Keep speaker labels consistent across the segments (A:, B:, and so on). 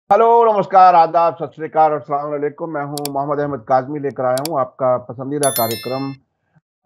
A: Hello, नमस्कार, आदाब, सत श्री अकाल और अस्सलाम वालेकुम। मैं हूं मोहम्मद अहमद काज़मी, लेकर आया हूं आपका पसंदीदा कार्यक्रम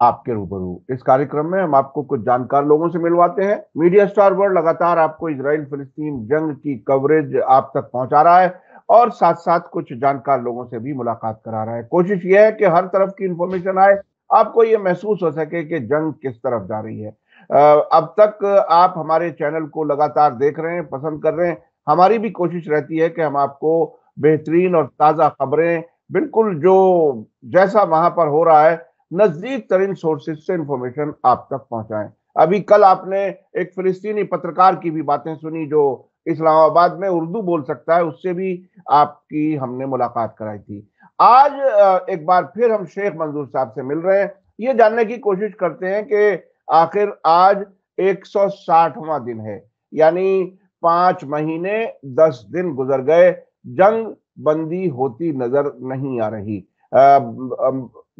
A: आपके रूबरू। इस कार्यक्रम में हम आपको कुछ जानकार लोगों से मिलवाते हैं। मीडिया स्टार वर्ल्ड लगातार आपको इजराइल फिलिस्तीन जंग की कवरेज आप तक पहुंचा रहा है और साथ साथ कुछ जानकार लोगों से भी मुलाकात करा रहा है। कोशिश यह है कि हर तरफ की इंफॉर्मेशन आए, आपको ये महसूस हो सके कि जंग किस तरफ जा रही है। अब तक आप हमारे चैनल को लगातार देख रहे हैं, पसंद कर रहे हैं। हमारी भी कोशिश रहती है कि हम आपको बेहतरीन और ताज़ा खबरें, बिल्कुल जो जैसा वहां पर हो रहा है, नजदीक तरीन सोर्सेज से इंफॉर्मेशन आप तक पहुंचाएं। अभी कल आपने एक फिलिस्तीनी पत्रकार की भी बातें सुनी जो इस्लामाबाद में उर्दू बोल सकता है, उससे भी आपकी हमने मुलाकात कराई थी। आज एक बार फिर हम शेख मंजूर साहब से मिल रहे हैं। ये जानने की कोशिश करते हैं कि आखिर आज 160वां दिन है, यानी 5 महीने 10 दिन गुजर गए, जंग बंदी होती नजर नहीं आ रही।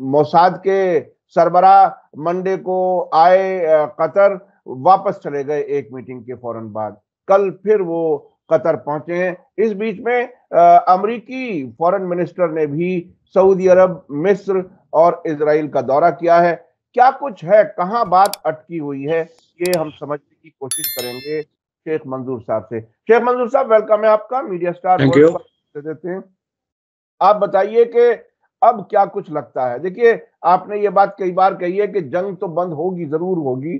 A: मोसाद के सरबरा मंडे को आए कतर, वापस चले गए एक मीटिंग के फौरन बाद। कल फिर वो कतर पहुंचे हैं। इस बीच में अमरीकी फॉरेन मिनिस्टर ने भी सऊदी अरब, मिस्र और इजराइल का दौरा किया है। क्या कुछ है, कहां बात अटकी हुई है, ये हम समझने की कोशिश करेंगे शेख मंजूर साहब से। शेख मंजूर साहब, वेलकम है आपका media star
B: thank
A: world
B: you.
A: पर देते हैं। आप बताइए कि अब क्या कुछ लगता है। देखिए, आपने ये बात कई बार कही है कि जंग तो बंद होगी, जरूर होगी,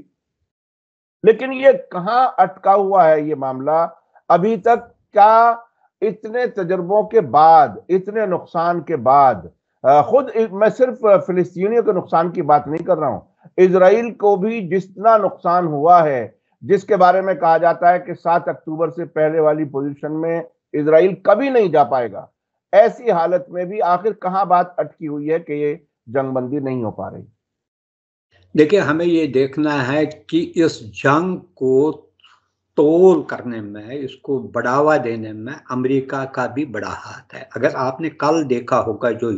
A: लेकिन ये कहां अटका हुआ है ये मामला अभी तक? क्या इतने तजर्बों के बाद, इतने नुकसान के बाद, मैं सिर्फ फिलिस्तीनियों के नुकसान की बात नहीं कर रहा हूं, इसराइल को भी जितना नुकसान हुआ है, जिसके बारे में कहा जाता है कि 7 अक्टूबर से पहले वाली पोजीशन में इसराइल कभी नहीं जा पाएगा, ऐसी हालत में भी आखिर कहां बात अटकी हुई है कि ये जंगबंदी नहीं हो पा रही?
B: देखिए, हमें ये देखना है कि इस जंग को तोल करने में, इसको बढ़ावा देने में अमेरिका का भी बड़ा हाथ है। अगर आपने कल देखा होगा जो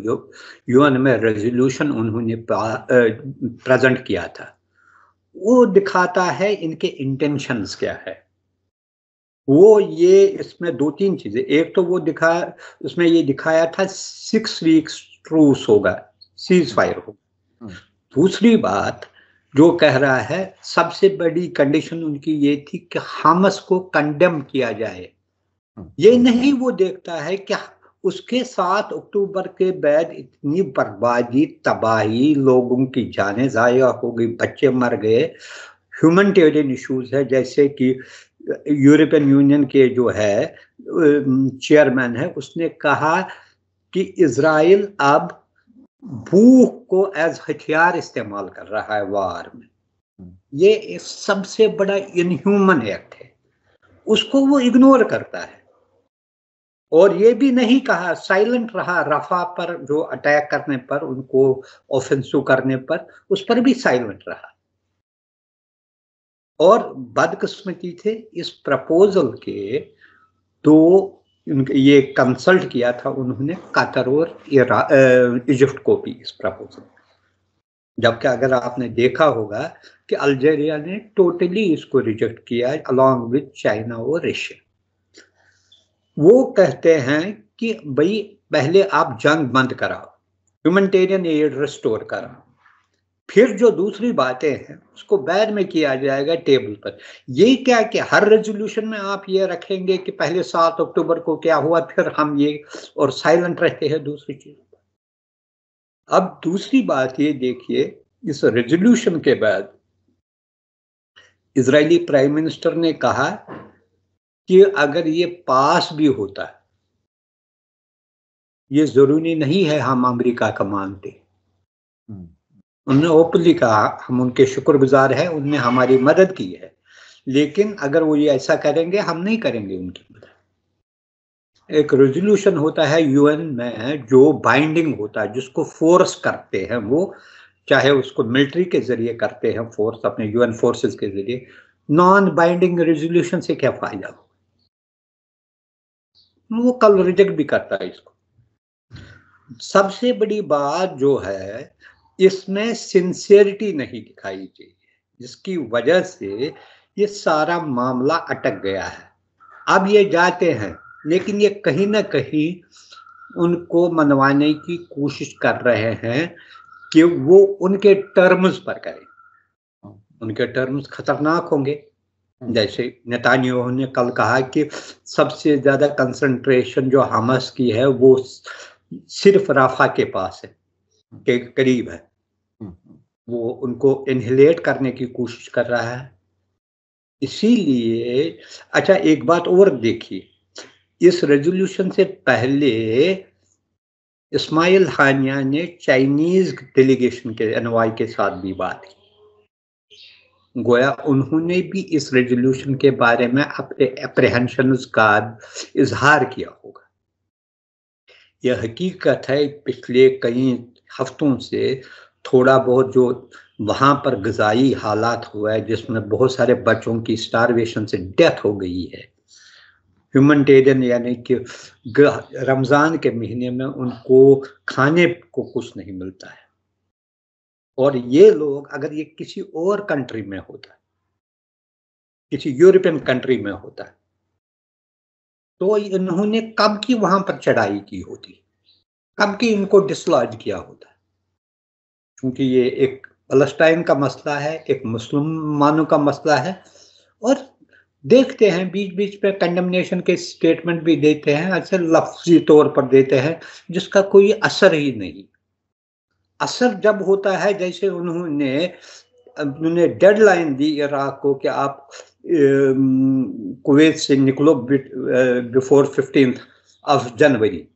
B: यूएन में रेजोल्यूशन उन्होंने प्रेजेंट किया था, वो दिखाता है इनके इंटेंशंस क्या है। वो ये इसमें दो तीन चीजें, एक तो वो उसमें ये दिखाया था 6 वीक्स ट्रूस होगा, सीज फायर होगा।
A: हम्म।
B: दूसरी बात जो कह रहा है, सबसे बड़ी कंडीशन उनकी ये थी कि हमास को कंडेम किया जाए। ये नहीं वो देखता है कि उसके 7 अक्टूबर के बाद इतनी बर्बादी, तबाही, लोगों की जानें जाया हो गई, बच्चे मर गए, ह्यूमैनिटेरियन इश्यूज है, जैसे कि यूरोपियन यूनियन के जो है चेयरमैन है, उसने कहा कि इजराइल अब भूख को एज हथियार इस्तेमाल कर रहा है वार में। ये एक सबसे बड़ा इनह्यूमन एक्ट है, उसको वो इग्नोर करता है। और ये भी नहीं कहा, साइलेंट रहा रफा पर जो अटैक करने पर, उनको ऑफेंसिव करने पर, उस पर भी साइलेंट रहा। और बदकिस्मती थे इस प्रपोजल के दो, ये कंसल्ट किया था उन्होंने कतर और इजिप्ट को भी इस प्रपोजल। जबकि अगर आपने देखा होगा कि अल्जीरिया ने टोटली इसको रिजेक्ट किया अलॉन्ग विद चाइना और रशिया। वो कहते हैं कि भाई पहले आप जंग बंद कराओ, ह्यूमैनिटेरियन एड रिस्टोर कराओ, फिर जो दूसरी बातें हैं उसको बाद में किया जाएगा टेबल पर। ये क्या कि हर रेजोल्यूशन में आप ये रखेंगे कि पहले 7 अक्टूबर को क्या हुआ, फिर हम ये, और साइलेंट रहते हैं दूसरी चीज। अब दूसरी बात ये देखिए, इस रेजोल्यूशन के बाद इजरायली प्राइम मिनिस्टर ने कहा कि अगर ये पास भी होता है, ये जरूरी नहीं है हम अमेरिका का मानते। उन्होंने ओपनली कहा हम उनके शुक्रगुजार हैं, उनने हमारी मदद की है, लेकिन अगर वो ये ऐसा करेंगे हम नहीं करेंगे उनकी मदद। एक रेजोल्यूशन होता है यूएन में जो बाइंडिंग होता है, जिसको फोर्स करते हैं वो, चाहे उसको मिलिट्री के जरिए करते हैं फोर्स, अपने यूएन फोर्सेस के जरिए। नॉन बाइंडिंग रेजोल्यूशन से क्या फायदा हो? वो कल रिजेक्ट भी करता है इसको। सबसे बड़ी बात जो है, इसमें सिंसियरिटी नहीं दिखाई चाहिए, जिसकी वजह से ये सारा मामला अटक गया है। अब ये जाते हैं लेकिन ये कहीं ना कहीं उनको मनवाने की कोशिश कर रहे हैं कि वो उनके टर्म्स पर करें। उनके टर्म्स खतरनाक होंगे। जैसे नेतान्याहू ने कल कहा कि सबसे ज्यादा कंसंट्रेशन जो हमास की है वो सिर्फ राफा के पास है, के करीब है। वो उनको इनहेलेट करने की कोशिश कर रहा है। इसीलिए अच्छा एक बात और देखिए, इस रेजोल्यूशन से पहले इस्माइल हानिया ने चाइनीज डेलीगेशन के एनवाई के साथ भी बात की। गोया उन्होंने भी इस रेजोल्यूशन के बारे में अपने एप्रीहेंशंस का इजहार किया होगा। यह हकीकत है पिछले कई हफ्तों से थोड़ा बहुत जो वहां पर ग़िज़ाई हालात हुआ है, जिसमें बहुत सारे बच्चों की स्टारवेशन से डेथ हो गई है। ह्यूमैनिटेरियन यानी कि रमजान के महीने में उनको खाने को कुछ नहीं मिलता है। और ये लोग अगर ये किसी और कंट्री में होता, किसी यूरोपियन कंट्री में होता, तो इन्होंने कब की वहां पर चढ़ाई की होती, कब की इनको डिसलॉज किया होता। क्योंकि ये एक पैलेस्टाइन का मसला है, एक मुसलमानों का मसला है। और देखते हैं बीच बीच में कंडेमनेशन के स्टेटमेंट भी देते हैं, अक्सर लफ्जी तौर पर देते हैं, जिसका कोई असर ही नहीं। असर जब होता है, जैसे उन्होंने डेडलाइन दी इराक को कि आप कुवैत से निकलो बिफोर 15 जनवरी,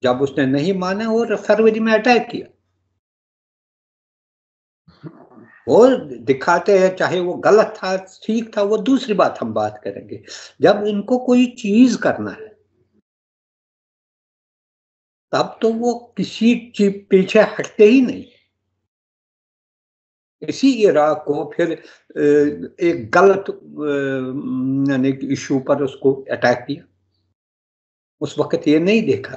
B: जब उसने नहीं माना और फरवरी में अटैक किया। और दिखाते हैं, चाहे वो गलत था ठीक था वो दूसरी बात, हम बात करेंगे। जब इनको कोई चीज करना है तब तो वो किसी चीज पीछे हटते ही नहीं। इसी इराक को फिर एक गलत इशू पर उसको अटैक किया। उस वक्त ये नहीं देखा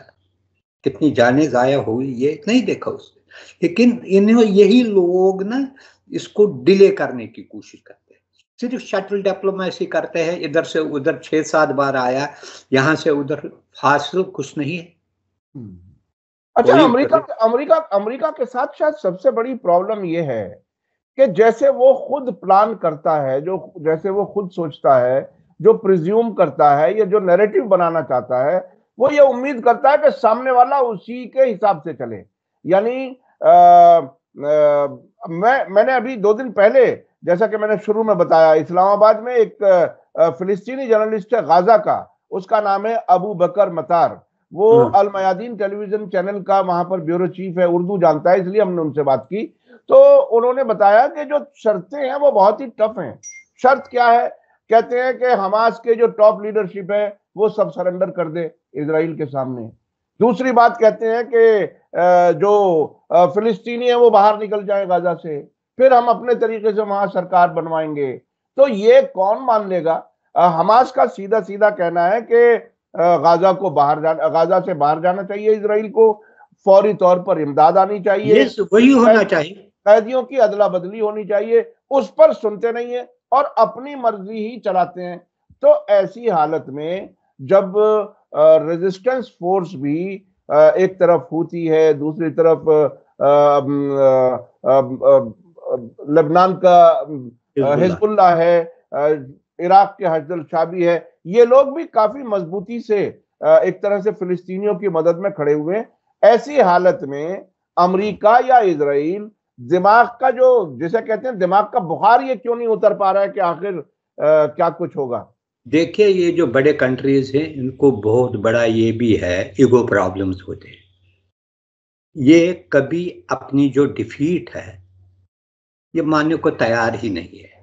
B: कितनी जाने जाया हुई, ये नहीं देखा उसने। लेकिन इन्हें यही लोग ना इसको डिले करने की कोशिश करते हैं, सिर्फ शटल डिप्लोमेसी करते हैं, इधर से उधर 6-7 बार आया, यहाँ से उधर हासिल कुछ नहीं है।
A: अच्छा, अमेरिका के साथ शायद सबसे बड़ी प्रॉब्लम ये है कि जैसे वो खुद प्लान करता है, जो जैसे वो खुद सोचता है, जो प्रिज्यूम करता है, या जो नैरेटिव बनाना चाहता है, वो ये उम्मीद करता है कि सामने वाला उसी के हिसाब से चले। यानी मैंने अभी 2 दिन पहले, जैसा कि मैंने शुरू में बताया, इस्लामाबाद में एक फिलिस्तीनी जर्नलिस्ट है गाजा का, उसका नाम है अबू बकर मतार। वो अल मयादीन टेलीविजन चैनल का वहां पर ब्यूरो चीफ है, उर्दू जानता है, इसलिए हमने उनसे बात की। तो उन्होंने बताया कि जो शर्तें हैं वो बहुत ही टफ हैं। शर्त क्या है? कहते हैं कि हमास के जो टॉप लीडरशिप है वो सब सरेंडर कर दे इजराइल के सामने। दूसरी बात कहते हैं कि जो फिलिस्तीनी है वो बाहर निकल जाए गाजा से, फिर हम अपने तरीके से वहां सरकार बनवाएंगे। तो ये कौन मान लेगा? हमास का सीधा सीधा कहना है कि गाजा से बाहर जाना चाहिए, इजराइल को फौरी तौर पर इमदाद आनी चाहिए,
B: वही होना चाहिए,
A: कैदियों की अदला बदली होनी चाहिए। उस पर सुनते नहीं है और अपनी मर्जी ही चलाते हैं। तो ऐसी हालत में जब रेजिस्टेंस फोर्स भी एक तरफ हूती है, दूसरी तरफ लेबनान का हिजबुल्लाह है, इराक के हजदल शाबी है, ये लोग भी काफी मजबूती से एक तरह से फिलिस्तीनियों की मदद में खड़े हुए हैं। ऐसी हालत में अमेरिका या इजराइल दिमाग का, जो जिसे कहते हैं दिमाग का बुखार, ये क्यों नहीं उतर पा रहा है कि आखिर क्या कुछ होगा?
B: देखिए, ये जो बड़े कंट्रीज हैं इनको बहुत बड़ा ये भी है, ईगो प्रॉब्लम्स होते हैं। ये कभी अपनी जो डिफीट है ये मानने को तैयार ही नहीं है।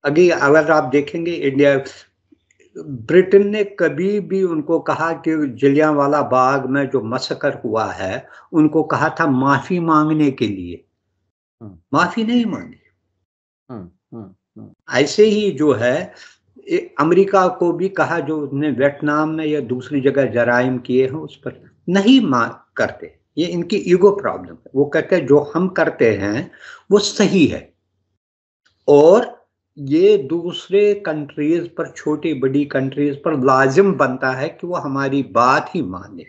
B: अगर आप देखेंगे, इंडिया, ब्रिटेन ने कभी भी उनको कहा कि जलियांवाला बाग में जो मसकर हुआ है, उनको कहा था माफी मांगने के लिए, माफी नहीं मांगी। ऐसे ही जो है अमेरिका को भी कहा, जो उसने वियतनाम में या दूसरी जगह जराइम किए हैं उस पर नहीं करते। ये इनकी ईगो प्रॉब्लम है। वो कहते हैं जो हम करते हैं वो सही है और ये दूसरे कंट्रीज पर, छोटी बड़ी कंट्रीज पर लाजिम बनता है कि वो हमारी बात ही माने।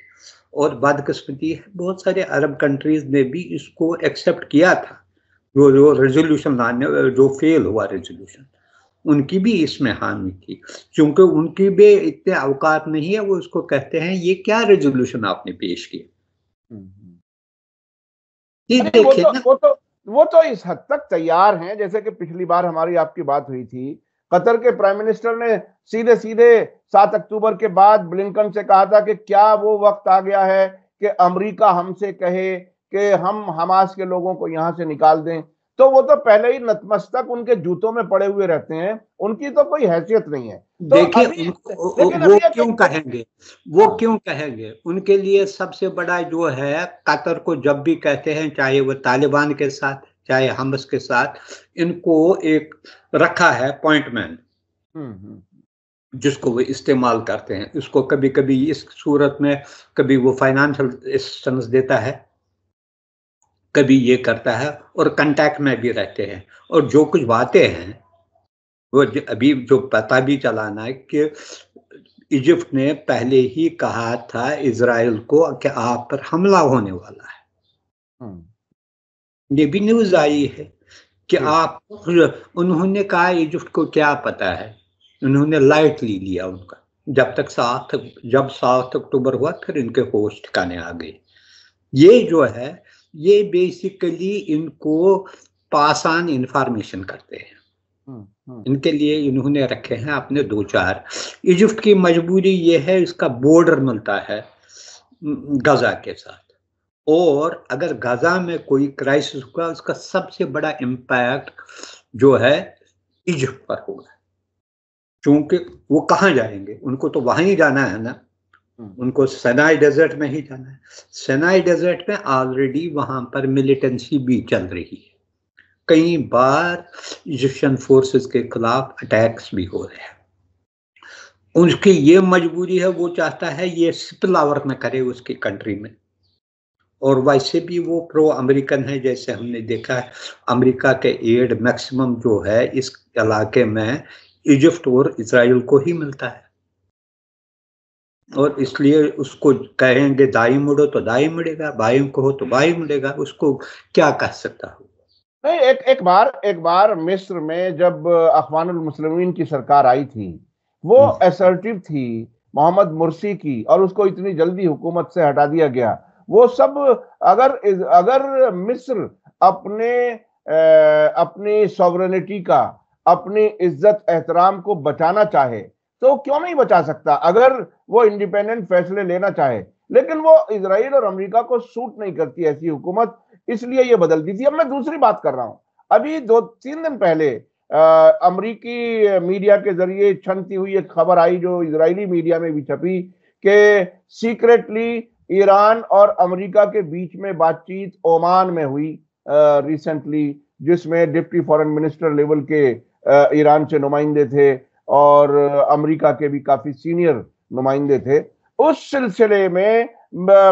B: और बदकिस्मती है, बहुत सारे अरब कंट्रीज ने भी इसको एक्सेप्ट किया था। जो रेजोल्यूशन लाने, जो फेल हुआ रेजोल्यूशन, उनकी भी इसमें हामी थी, क्योंकि उनकी भी इतने अवकात नहीं है। वो उसको कहते हैं ये क्या रेजोल्यूशन आपने पेश किया। ये देखिए ना,
A: वो तो इस हद तक तैयार हैं, जैसे कि पिछली बार हमारी आपकी बात हुई थी, कतर के प्राइम मिनिस्टर ने सीधे सीधे 7 अक्टूबर के बाद ब्लिंकन से कहा था कि क्या वो वक्त आ गया है कि अमेरिका हमसे कहे कि हम हमास के लोगों को यहां से निकाल दें। तो वो तो पहले ही नतमस्तक उनके जूतों में पड़े हुए रहते हैं, उनकी तो कोई हैसियत नहीं है। तो
B: देखिए वो क्यों कहेंगे, वो क्यों कहेंगे? उनके लिए सबसे बड़ा जो है, कतर को जब भी कहते हैं, चाहे वो तालिबान के साथ चाहे हमस के साथ, इनको एक रखा है पॉइंटमैन, जिसको वो इस्तेमाल करते हैं। उसको कभी कभी इस सूरत में, कभी वो फाइनेंशियल असिस्टेंस देता है, कभी ये करता है, और कांटेक्ट में भी रहते हैं। और जो कुछ बातें हैं, वो अभी जो पता भी चलाना है कि इजिप्ट ने पहले ही कहा था इजराइल को कि आप पर हमला होने वाला है। ये भी न्यूज आई है कि आप, उन्होंने कहा इजिप्ट को क्या पता है, उन्होंने लाइटली लिया उनका। जब 7 अक्टूबर हुआ, फिर इनके होश ठिकाने आ गए। ये जो है, ये बेसिकली इनको पास ऑन इंफॉर्मेशन करते हैं। इनके लिए इन्होंने रखे हैं अपने 2-4। इजिप्ट की मजबूरी ये है, इसका बॉर्डर मिलता है गजा के साथ, और अगर गजा में कोई क्राइसिस हुआ, उसका सबसे बड़ा इम्पैक्ट जो है इजिप्ट पर होगा, क्योंकि वो कहाँ जाएंगे? उनको तो वहां ही जाना है ना, उनको सिनाई डेजर्ट में ही जाना है। सिनाई डेजर्ट में ऑलरेडी वहां पर मिलिटेंसी भी चल रही है, कई बार इजिप्शियन फोर्सेस के खिलाफ अटैक्स भी हो रहे हैं। उनकी ये मजबूरी है, वो चाहता है ये स्पिलओवर न करे उसकी कंट्री में। और वैसे भी वो प्रो अमेरिकन है, जैसे हमने देखा है, अमेरिका के एड मैक्सिमम जो है इस इलाके में इजिप्ट और इजराइल को ही मिलता है। और इसलिए उसको कहेंगे दाई मुड़ो तो दाई मुड़ेगा, बाई को हो तो बाई मुड़ेगा, उसको क्या कह सकता हो।
A: नहीं, एक बार मिस्र में जब अखवानुल मुस्लिमीन की सरकार आई थी, वो असर्टिव थी मोहम्मद मुर्सी की, और उसको इतनी जल्दी हुकूमत से हटा दिया गया। वो सब, अगर मिस्र अपनी सॉवरेनिटी का, अपनी इज्जत एहतराम को बचाना चाहे तो क्यों नहीं बचा सकता, अगर वो इंडिपेंडेंट फैसले लेना चाहे। लेकिन वो इजराइल और अमेरिका को सूट नहीं करती ऐसी हुकूमत, इसलिए ये बदल दी थी। अब मैं दूसरी बात कर रहा हूं। अभी 2-3 दिन पहले अमेरिकी मीडिया के जरिए छनती हुई एक खबर आई, जो इजरायली मीडिया में भी छपी, कि सीक्रेटली ईरान और अमेरिका के बीच में बातचीत ओमान में हुई रिसेंटली, जिसमें डिप्टी फॉरेन मिनिस्टर लेवल के ईरान से नुमाइंदे थे और अमेरिका के भी काफी सीनियर नुमाइंदे थे। उस सिलसिले में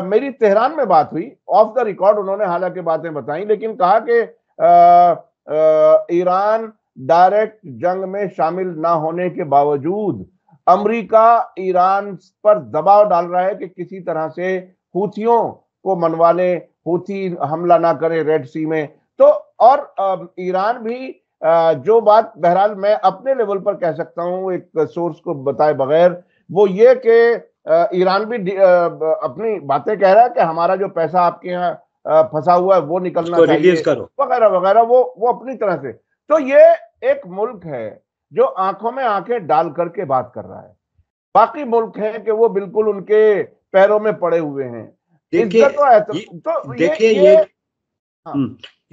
A: मेरी तेहरान में बात हुई, ऑफ द रिकॉर्ड उन्होंने हालांकि बातें बताई, लेकिन कहा कि ईरान डायरेक्ट जंग में शामिल ना होने के बावजूद अमेरिका ईरान पर दबाव डाल रहा है कि किसी तरह से हूथियों को मनवा ले, हूथी हमला ना करे रेड सी में। तो और ईरान भी जो बात बहरहाल मैं अपने लेवल पर कह सकता हूं, एक सोर्स को बताए बगैर, वो ये कि ईरान भी अपनी बातें कह रहा है कि हमारा जो पैसा आपके यहाँ फंसा हुआ है वो निकलना चाहिए, वगैरह वगैरह, वो अपनी तरह से। तो ये एक मुल्क है जो आंखों में आंखें डाल करके बात कर रहा है, बाकी मुल्क है कि वो बिल्कुल उनके पैरों में पड़े हुए हैं।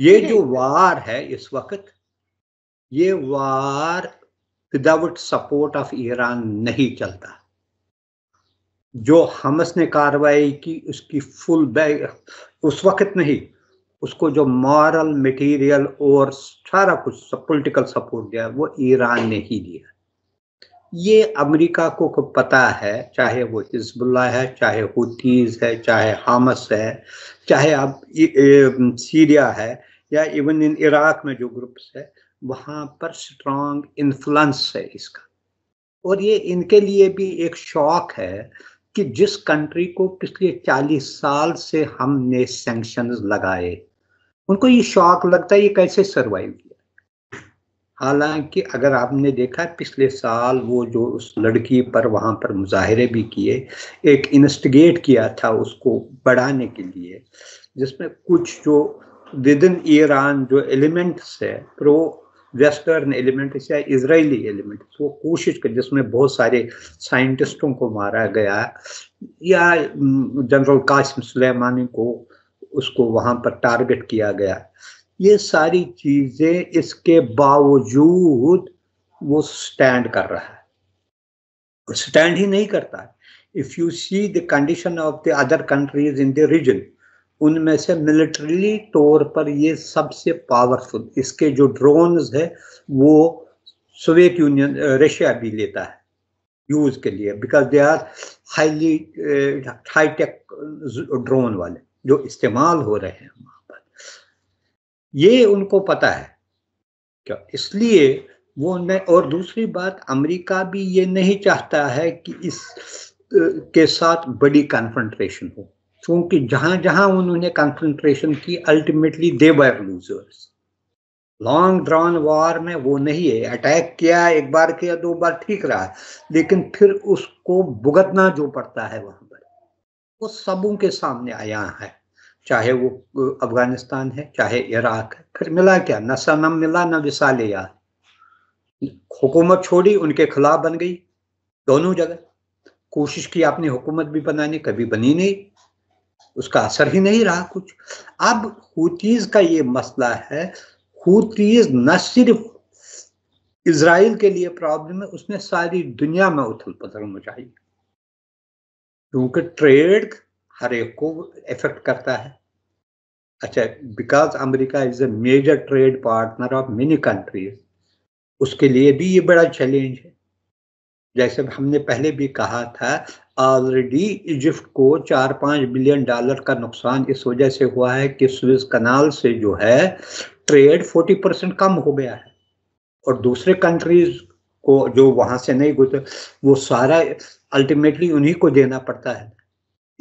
B: ये जो वार है इस वक्त, ये वार विदाउट सपोर्ट ऑफ ईरान नहीं चलता। जो हमस ने कार्रवाई की उसकी फुल बैग उस वक्त नहीं, उसको जो मॉरल मटेरियल और सारा कुछ पॉलिटिकल सपोर्ट दिया वो ईरान ने ही दिया। ये अमेरिका को पता है, चाहे वो हिजबुल्लाह है, चाहे हुतीज है, चाहे हमस है, चाहे अब सीरिया है, या इवन इन इराक में जो ग्रुप्स है, वहां पर स्ट्रांग इन्फ्लुएंस है इसका। और ये इनके लिए भी एक शौक है कि जिस कंट्री को पिछले 40 साल से हमने सैंक्शंस लगाए, उनको ये शौक लगता है ये कैसे सरवाइव किया। हालांकि अगर आपने देखा पिछले साल वो जो उस लड़की पर वहां पर मुजाहिरे भी किए, एक इंस्टिगेट किया था उसको बढ़ाने के लिए, जिसमें कुछ जो विद इन ईरान जो एलिमेंट्स है, प्रो वेस्टर्न एलिमेंट्स या इजरायली एलिमेंट्स, वो कोशिश कर, जिसमें बहुत सारे साइंटिस्टों को मारा गया या जनरल कासिम सुलेमानी को उसको वहां पर टारगेट किया गया, ये सारी चीजें इसके बावजूद वो स्टैंड कर रहा है। स्टैंड ही नहीं करता है। If you see the condition of the other countries in the region, उनमें से मिलिट्री तौर पर ये सबसे पावरफुल, इसके जो ड्रोन्स है वो सोवियत यूनियन, रशिया भी लेता है यूज के लिए, because they are highly hi tech drone वाले जो इस्तेमाल हो रहे हैं वहां पर। ये उनको पता है क्या, इसलिए वो नहीं। और दूसरी बात, अमेरिका भी ये नहीं चाहता है कि इस के साथ बड़ी कन्फ्रंट्रेशन हो, क्योंकि जहां जहां उन्होंने कन्फ्रंट्रेशन की ultimately they were losers. Long drawn war में वो नहीं है, अटैक किया एक बार किया दो बार ठीक रहा है, लेकिन फिर उसको भुगतना जो पड़ता है वहां पर, वो सबों के सामने आया है, चाहे वो अफगानिस्तान है चाहे इराक है। फिर मिला क्या, न सनम मिला न विसाले यार। हुकूमत छोड़ी, उनके खिलाफ बन गई दोनों जगह। कोशिश की अपनी हुकूमत भी बनाने, कभी बनी नहीं, उसका असर ही नहीं रहा कुछ। अब हुतीज का ये मसला है, हुतीज न सिर्फ इजराइल के लिए प्रॉब्लम है, उसने सारी दुनिया में उथल पुथल मचाई, क्योंकि ट्रेड हर एक को इफेक्ट करता है। अच्छा, because America is a major trade partner of many countries, उसके लिए भी ये बड़ा चैलेंज है। जैसे हमने पहले भी कहा था, ऑलरेडी इजिप्ट को 4-5 बिलियन डॉलर का नुकसान इस वजह से हुआ है कि सुएज कनाल से जो है ट्रेड 40% कम हो गया है, और दूसरे कंट्रीज को जो वहां से नहीं गुजर, वो सारा अल्टीमेटली उन्हीं को देना पड़ता है।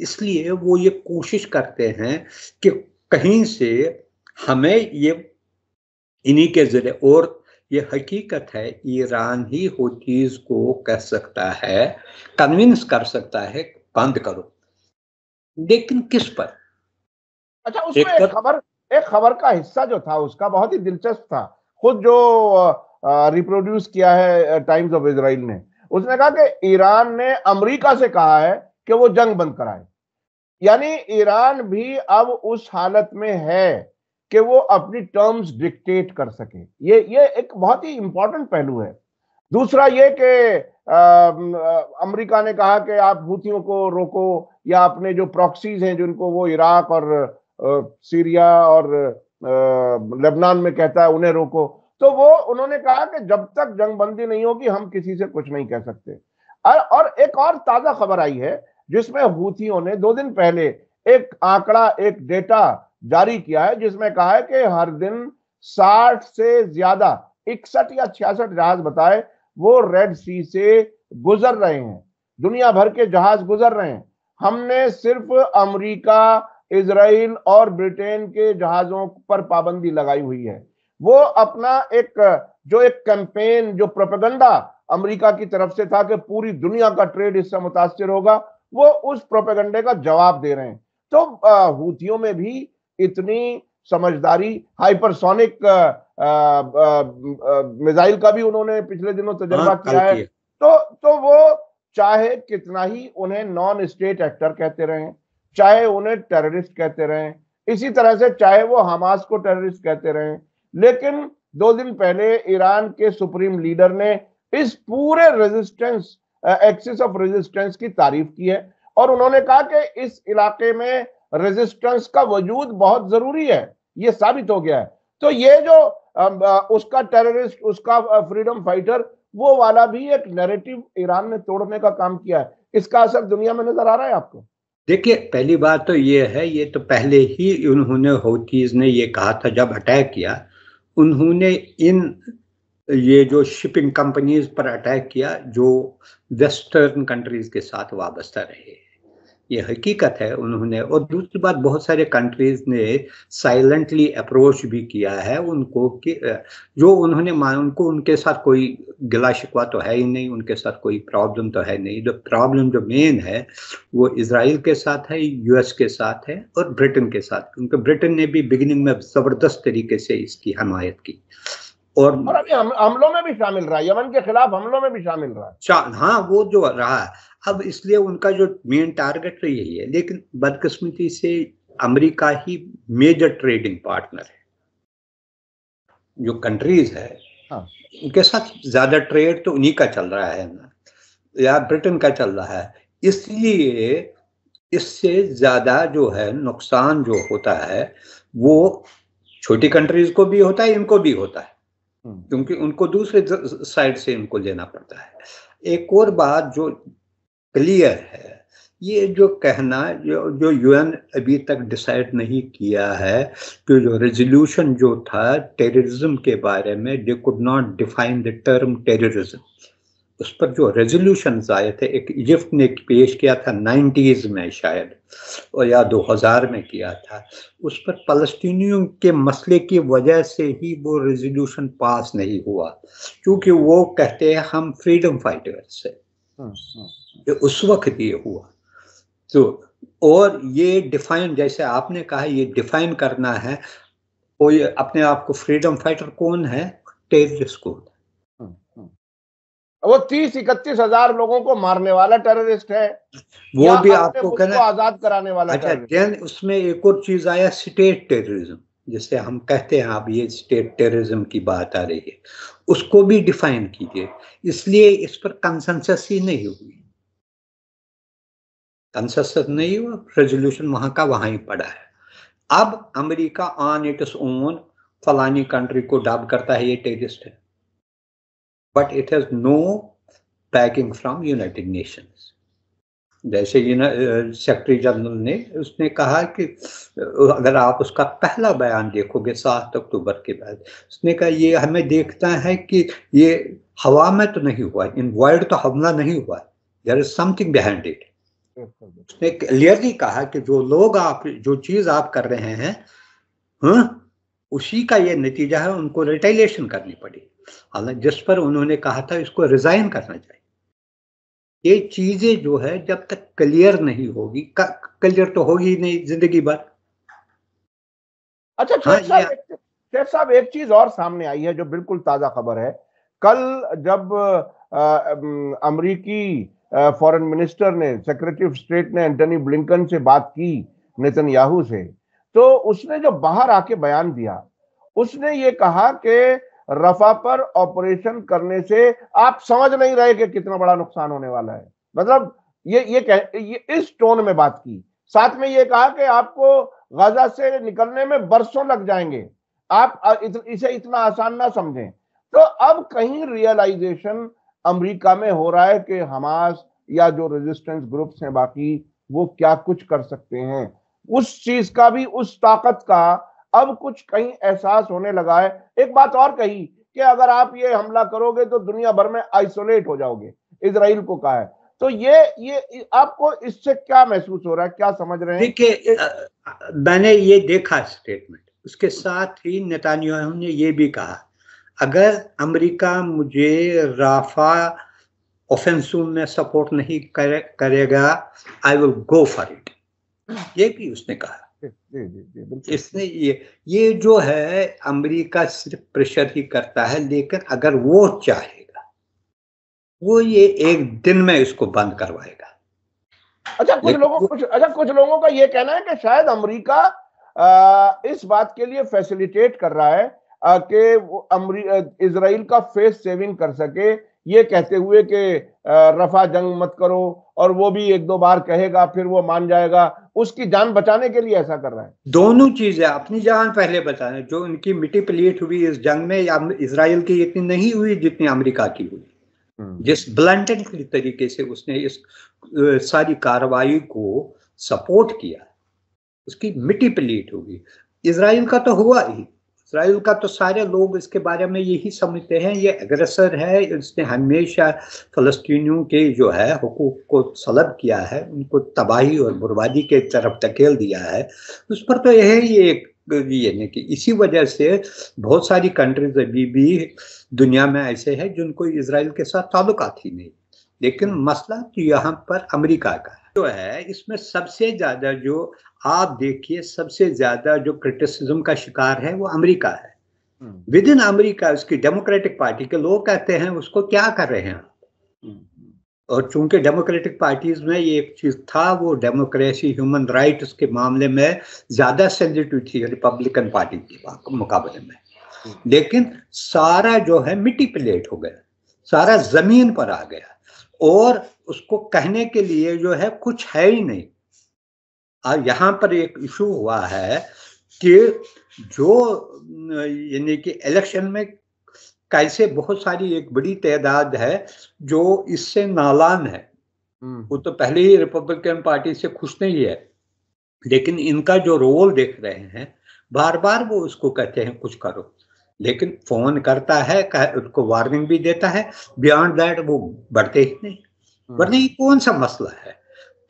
B: इसलिए वो ये कोशिश करते हैं कि कहीं से हमें ये इन्हीं के जरिए, और ये हकीकत है ईरान ही हुतीज को कह सकता है, कन्विंस कर सकता है बंद करो, लेकिन किस पर।
A: अच्छा, उसमें एक खबर का हिस्सा जो था उसका बहुत ही दिलचस्प था, खुद जो रिप्रोड्यूस किया है टाइम्स ऑफ इजराइल ने, उसने कहा कि ईरान ने अमेरिका से कहा है कि वो जंग बंद कराए। यानी ईरान भी अब उस हालत में है कि वो अपनी टर्म्स डिक्टेट कर सके। ये एक बहुत ही इंपॉर्टेंट पहलू है। दूसरा ये कि अमेरिका ने कहा कि आप हुथियों को रोको, या अपने जो प्रॉक्सीज हैं जिनको वो इराक और सीरिया और लेबनान में कहता है उन्हें रोको। तो वो उन्होंने कहा कि जब तक जंग बंदी नहीं होगी हम किसी से कुछ नहीं कह सकते। और एक और ताजा खबर आई है जिसमें हुथियों ने 2 दिन पहले एक आंकड़ा, एक डेटा जारी किया है, जिसमें कहा है कि हर दिन 60 से ज्यादा 61 या 66 जहाज बताए वो रेड सी से गुजर रहे हैं। दुनिया भर के जहाज गुजर रहे हैं। हमने सिर्फ अमेरिका, इजराइल और ब्रिटेन के जहाजों पर पाबंदी लगाई हुई है। वो अपना एक कैंपेन, जो प्रोपेगेंडा अमेरिका की तरफ से था कि पूरी दुनिया का ट्रेड इससे मुतासिर होगा, वो उस प्रोपेगेंडे का जवाब दे रहे हैं। तो हुथियों में भी इतनी समझदारी, हाइपरसोनिक मिसाइल का भी उन्होंने पिछले दिनों तजर्बा किया है। तो वो चाहे कितना ही उन्हें नॉन स्टेट एक्टर कहते रहें, चाहे उन्हें टेररिस्ट कहते रहें, इसी तरह से चाहे वो हमास को टेररिस्ट कहते रहें, लेकिन 2 दिन पहले ईरान के सुप्रीम लीडर ने इस पूरे रेजिस्टेंस, एक्सिस ऑफ रेजिस्टेंस की तारीफ की है, और उन्होंने कहा कि इस इलाके में रेजिस्टेंस का वजूद बहुत जरूरी है, ये साबित हो गया है। तो ये जो उसका टेररिस्ट, उसका फ्रीडम फाइटर, वो वाला भी एक नैरेटिव ईरान ने तोड़ने का काम किया है। इसका असर दुनिया में नजर आ रहा है आपको?
B: देखिए, पहली बात तो ये है, ये तो पहले ही उन्होंने, हौथीज ने ये कहा था जब अटैक किया, उन्होंने ये जो शिपिंग कंपनीज पर अटैक किया जो वेस्टर्न कंट्रीज के साथ वाबस्ता रहे, ये हकीकत है उन्होंने। और दूसरी बात, बहुत सारे कंट्रीज ने साइलेंटली अप्रोच भी किया है उनको कि जो उन्होंने उनको उनके साथ कोई गिला शिकवा तो है ही नहीं, उनके साथ कोई प्रॉब्लम तो है नहीं। जो प्रॉब्लम जो मेन है वो इजराइल के साथ है, यूएस के साथ है और ब्रिटेन के साथ, क्योंकि ब्रिटेन ने भी बिगिनिंग में जबरदस्त तरीके से इसकी हमायत की और
A: अभी हमलों में भी शामिल रहा, यमन के खिलाफ हमलों में भी शामिल रहा।
B: हाँ, वो जो रहा है अब, इसलिए उनका जो मेन टारगेट तो यही है। लेकिन बदकिस्मती से अमेरिका ही मेजर ट्रेडिंग पार्टनर है, जो कंट्रीज है
A: हाँ।
B: उनके साथ ज्यादा ट्रेड तो उन्हीं का चल रहा है ना, या ब्रिटेन का चल रहा है। इसलिए इससे ज्यादा जो है नुकसान जो होता है वो छोटी कंट्रीज को भी होता है, इनको भी होता है, क्योंकि उनको दूसरे साइड से इनको लेना पड़ता है। एक और बात जो क्लियर है, ये जो कहना जो यूएन अभी तक डिसाइड नहीं किया है कि जो रेजोल्यूशन जो था टेररिज्म के बारे में, they could not define the term terrorism. उस पर जो रेजोल्यूशन आए थे, एक इजिप्ट ने पेश किया था 90s में शायद, और या 2000 में किया था, उस पर फलस्तीनियों के मसले की वजह से ही वो रेजोल्यूशन पास नहीं हुआ, क्योंकि वो कहते हैं हम फ्रीडम फाइटर्स है। उस वक्त ये हुआ तो, और ये डिफाइन, जैसे आपने कहा, ये डिफाइन करना है कोई अपने आप को फ्रीडम फाइटर कौन है, टेररिस्ट कौन है।
A: वो 30-31 हजार लोगों को मारने वाला टेररिस्ट है,
B: वो भी आपको
A: कहना आजाद कराने वाला।
B: अच्छा, देन उसमें एक और चीज आया, स्टेट टेररिज्म, जिसे हम कहते हैं, अब ये स्टेट टेररिज्म की बात आ रही है, उसको भी डिफाइन कीजिए। इसलिए इस पर कंसेंसस ही नहीं हुई, कंसेंसस नहीं हुआ, रेजोल्यूशन वहां का वहां ही पड़ा है। अब अमेरिका ऑन इट्स ओन फलानी कंट्री को डब करता है ये टेररिस्ट है, but it has no backing from United Nations. जैसे सेक्रेटरी जनरल ने उसने कहा कि अगर आप उसका पहला बयान देखोगे 7 अक्टूबर के बाद, उसने कहा ये हमें देखता है कि ये हवा में तो नहीं हुआ, इन वर्ल्ड तो हमला नहीं हुआ, there is something behind it. उसने क्लियरली कहा कि जो लोग आप जो चीज आप कर रहे हैं, उसी का ये नतीजा है, उनको रिटेलिएशन करनी पड़ी। हालांकि जिस पर उन्होंने कहा था इसको रिजाइन करना चाहिए। ये चीजें जो है जब तक क्लियर नहीं होगी, क्लियर तो होगी नहीं जिंदगी भर।
A: अच्छा शेख साहब, एक चीज और सामने आई है जो बिल्कुल ताजा खबर है। कल जब अमेरिकी फॉरेन मिनिस्टर ने, सेक्रेटरी ऑफ स्टेट ने एंटनी ब्लिंकन से बात की नेतन्याहू से, तो उसने जो बाहर आके बयान दिया, उसने ये कहा कि रफा पर ऑपरेशन करने से आप समझ नहीं रहे कि कितना बड़ा नुकसान होने वाला है। मतलब ये इस टोन में बात की। साथ में ये कहा कि आपको गाजा से निकलने में बरसों लग जाएंगे, आप इसे इतना आसान ना समझें। तो अब कहीं रियलाइजेशन अमेरिका में हो रहा है कि हमास या जो रेजिस्टेंस ग्रुप्स हैं बाकी, वो क्या कुछ कर सकते हैं, उस चीज का भी, उस ताकत का अब कुछ कहीं एहसास होने लगा है। एक बात और कही कि अगर आप ये हमला करोगे तो दुनिया भर में आइसोलेट हो जाओगे, इजराइल को कहा है। तो ये आपको इससे क्या महसूस हो रहा है, क्या समझ रहे हैं?
B: देखिए, मैंने ये देखा स्टेटमेंट, उसके साथ ही नेतन्याहू ने ये भी कहा अगर अमेरिका मुझे राफा ऑफेंसिव में सपोर्ट नहीं करेगा, I will go for it, ये भी उसने कहा। इसने ये जो है अमेरिका सिर्फ प्रेशर ही करता है, लेकिन अगर वो चाहेगा वो ये एक दिन में इसको बंद करवाएगा।
A: अच्छा, कुछ लोगों का ये कहना है कि शायद अमेरिका इस बात के लिए फैसिलिटेट कर रहा है कि इजराइल का फेस सेविंग कर सके, ये कहते हुए कि रफा जंग मत करो, और वो भी 1-2 बार कहेगा फिर वो मान जाएगा, उसकी जान बचाने के लिए ऐसा कर रहा है। दोनों
B: चीजें, अपनी जान पहले बचाने, जो उनकी मिट्टी प्लेट हुई इस जंग में, या इजराइल की इतनी नहीं हुई जितनी अमेरिका की हुई। जिस ब्लंटेंट तरीके से उसने इस सारी कार्रवाई को सपोर्ट किया, उसकी मिट्टी प्लेट होगी। इजराइल का तो हुआ ही, इसराइल का तो सारे लोग इसके बारे में यही समझते हैं, ये एग्रेसर है, इसने हमेशा फलस्तीनियों के जो है हुकूक को सलब किया है, उनको तबाही और बर्बादी के तरफ धकेल दिया है। उस पर तो यही एक ये कि इसी वजह से बहुत सारी कंट्रीज अभी भी दुनिया में ऐसे हैं जिनको इसराइल के साथ ताल्लुकात ही नहीं। लेकिन मसला तो यहाँ पर अमेरिका का जो है, इसमें सबसे ज्यादा जो आप देखिए, सबसे ज्यादा जो क्रिटिसिज्म का शिकार है वो अमेरिका है। विद इन अमेरिका उसकी डेमोक्रेटिक पार्टी के लोग कहते हैं उसको क्या कर रहे हैं। और चूंकि डेमोक्रेटिक पार्टीज में ये एक चीज था, वो डेमोक्रेसी ह्यूमन राइट्स के मामले में ज्यादा सेंसिटिव थी रिपब्लिकन पार्टी के मुकाबले में। लेकिन सारा जो है मिट्टी प्लेट हो गया, सारा जमीन पर आ गया, और उसको कहने के लिए जो है कुछ है ही नहीं। और यहाँ पर एक इशू हुआ है कि जो यानी कि इलेक्शन में कैसे बहुत सारी एक बड़ी तादाद है जो इससे नालान है, वो तो पहले ही रिपब्लिकन पार्टी से खुश नहीं है, लेकिन इनका जो रोल देख रहे हैं, बार बार वो उसको कहते हैं कुछ करो, लेकिन फोन करता है, उनको वार्निंग भी देता है, बियॉन्ड दैट वो बढ़ते ही नहीं। वरना ये कौन सा मसला है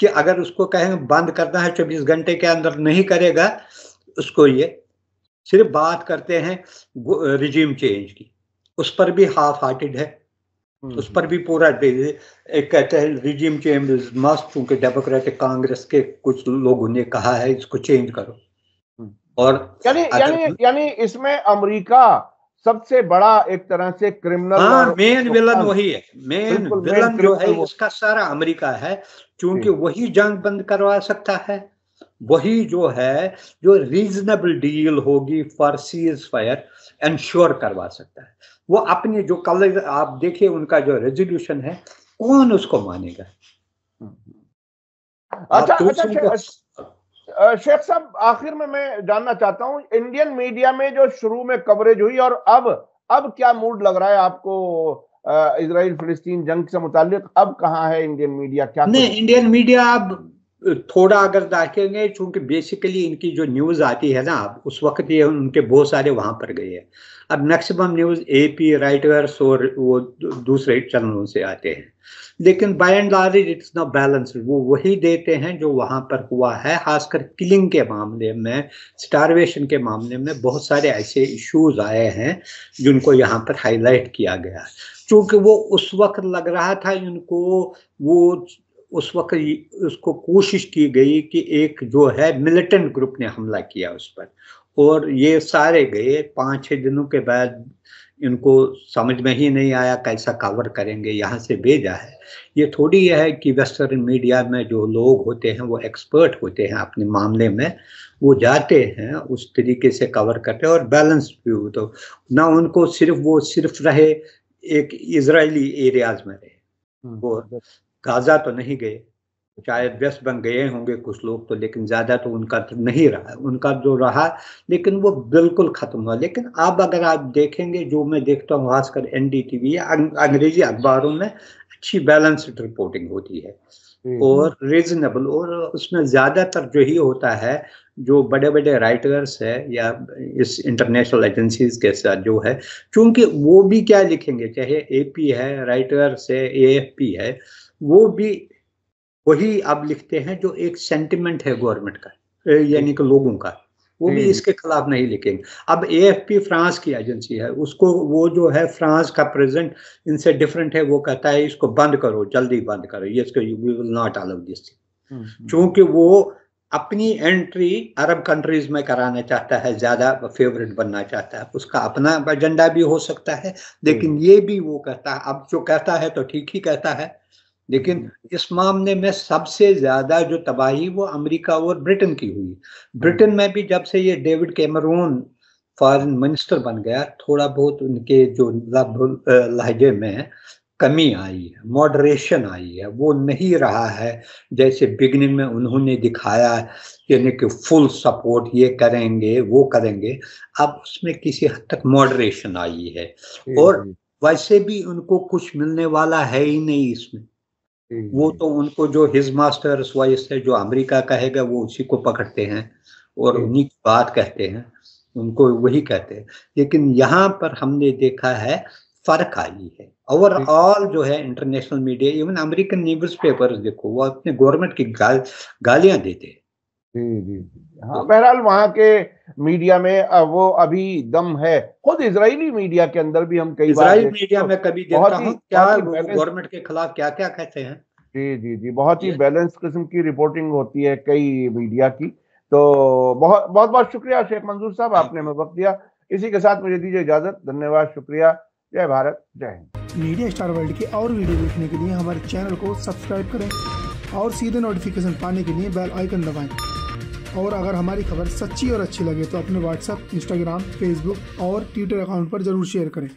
B: कि अगर उसको कहें बंद करना है 24 घंटे के अंदर नहीं करेगा, उसको ये सिर्फ बात करते हैं रिजीम चेंज की, उस पर भी हाफ हार्टेड है, उस पर भी पूरा एक कहते हैं रिजीम चेंज इज मस्ट, क्योंकि डेमोक्रेटिक कांग्रेस के कुछ लोगों ने कहा है इसको चेंज करो। और
A: यानी इसमें अमेरिका सबसे बड़ा एक तरह से क्रिमिनल,
B: हाँ, मेन विलन वही है, मेन विलन जो है इसका सारा अमेरिका है, क्योंकि वही जंग बंद करवा सकता है, वही जो है जो रीजनेबल डील होगी फॉर सीज फायर एंश्योर करवा सकता है। वो अपनी जो कल आप देखिए उनका जो रेजोल्यूशन है, कौन उसको मानेगा।
A: अच्छा शेख साहब, आखिर में मैं जानना चाहता हूं, इंडियन मीडिया में जो शुरू में कवरेज हुई और अब क्या मूड लग रहा है आपको इजराइल फिलिस्तीन जंग से मुताल्लिक? अब कहाँ है इंडियन मीडिया? क्या
B: नहीं, इंडियन मीडिया अब थोड़ा अगर देखेंगे, चूंकि बेसिकली इनकी जो न्यूज आती है ना, उस वक्त ये उनके बहुत सारे वहां पर गए हैं। अब मैक्सिमम न्यूज एपी राइटर्स और वो दूसरे चैनलों से आते हैं, लेकिन by and large it's not balanced. वो वही देते हैं जो वहां पर हुआ है, खासकर किलिंग के मामले में, स्टारवेशन के मामले में बहुत सारे ऐसे इश्यूज आए हैं जिनको यहाँ पर हाईलाइट किया गया, क्योंकि वो उस वक्त लग रहा था इनको, वो उस वक्त उसको कोशिश की गई कि एक जो है मिलिटेंट ग्रुप ने हमला किया उस पर, और ये सारे गए। 5-6 दिनों के बाद इनको समझ में ही नहीं आया कैसा कवर करेंगे, यहाँ से भेजा है। ये थोड़ी है कि वेस्टर्न मीडिया में जो लोग होते हैं वो एक्सपर्ट होते हैं अपने मामले में, वो जाते हैं उस तरीके से कवर करते हैं और बैलेंस भी हो, तो ना उनको सिर्फ रहे एक इजरायली एरियाज में रहे, वो गाजा तो नहीं गए, शायद वेस्ट बैंक गए होंगे कुछ लोग तो, लेकिन ज्यादा तो उनका तो नहीं रहा, उनका जो रहा लेकिन वो बिल्कुल खत्म हुआ। लेकिन अब अगर आप देखेंगे, जो मैं देखता हूँ खासकर एनडीटीवी या अंग्रेजी अखबारों में, अच्छी बैलेंस्ड रिपोर्टिंग होती है और रीजनेबल, और उसमें ज्यादातर जो ही होता है जो बड़े बड़े राइटर्स है या इस इंटरनेशनल एजेंसीज के साथ जो है, क्योंकि वो भी क्या लिखेंगे, चाहे एपी है, राइटर्स है, एएफपी है, वो भी वही अब लिखते हैं जो एक सेंटिमेंट है गवर्नमेंट का, यानी कि लोगों का, वो भी इसके खिलाफ नहीं लिखेंगे। अब एएफपी फ्रांस की एजेंसी है, उसको वो जो है फ्रांस का प्रेसिडेंट इनसे डिफरेंट है, वो कहता है इसको बंद करो, जल्दी बंद करो, ये इसको we will not allow this, क्योंकि वो अपनी एंट्री अरब कंट्रीज में कराना चाहता है, ज्यादा फेवरेट बनना चाहता है, उसका अपना एजेंडा भी हो सकता है, लेकिन ये भी वो कहता है, अब जो कहता है तो ठीक ही कहता है, लेकिन इस मामले में सबसे ज्यादा जो तबाही वो अमेरिका और ब्रिटेन की हुई। ब्रिटेन में भी जब से ये डेविड कैमरून फॉरेन मिनिस्टर बन गया, थोड़ा बहुत उनके जो लहजे में कमी आई है, मॉडरेशन आई है, वो नहीं रहा है जैसे बिगिनिंग में उन्होंने दिखाया, यानी कि फुल सपोर्ट, ये करेंगे वो करेंगे। अब उसमें किसी हद तक मॉडरेशन आई है, और वैसे भी उनको कुछ मिलने वाला है ही नहीं इसमें। वो तो उनको जो हिज मास्टर्स वॉइस है, जो अमेरिका कहेगा वो उसी को पकड़ते हैं और उन्हीं की बात कहते हैं। उनको वही कहते हैं। लेकिन यहाँ पर हमने देखा है फर्क आई है। ओवरऑल जो है international media, even American news paper देखो, वो अपने गवर्नमेंट की गालियां देते हैं।
A: जी जी जी, हाँ, बहरहाल वहाँ के मीडिया में वो अभी दम है। खुद इजरायली मीडिया के अंदर भी हम कई बार
B: इजराइल मीडिया में कभी देखता हूँ क्या गवर्नमेंट के खिलाफ क्या क्या कहते हैं।
A: जी जी जी, बहुत ही बैलेंस किस्म की रिपोर्टिंग होती है कई मीडिया की। तो बहुत बहुत बहुत शुक्रिया शेख मंजूर साहब, आपने हमें वक्त दिया। इसी के साथ मुझे दीजिए इजाजत। धन्यवाद, शुक्रिया। जय भारत, जय हिंद।
C: मीडिया स्टार वर्ल्ड के और वीडियो देखने के लिए हमारे चैनल को सब्सक्राइब करें और सीधे नोटिफिकेशन पाने के लिए बेल आइकन दबाएं। और अगर हमारी खबर सच्ची और अच्छी लगे तो अपने व्हाट्सएप, इंस्टाग्राम, फेसबुक और ट्विटर अकाउंट पर जरूर शेयर करें।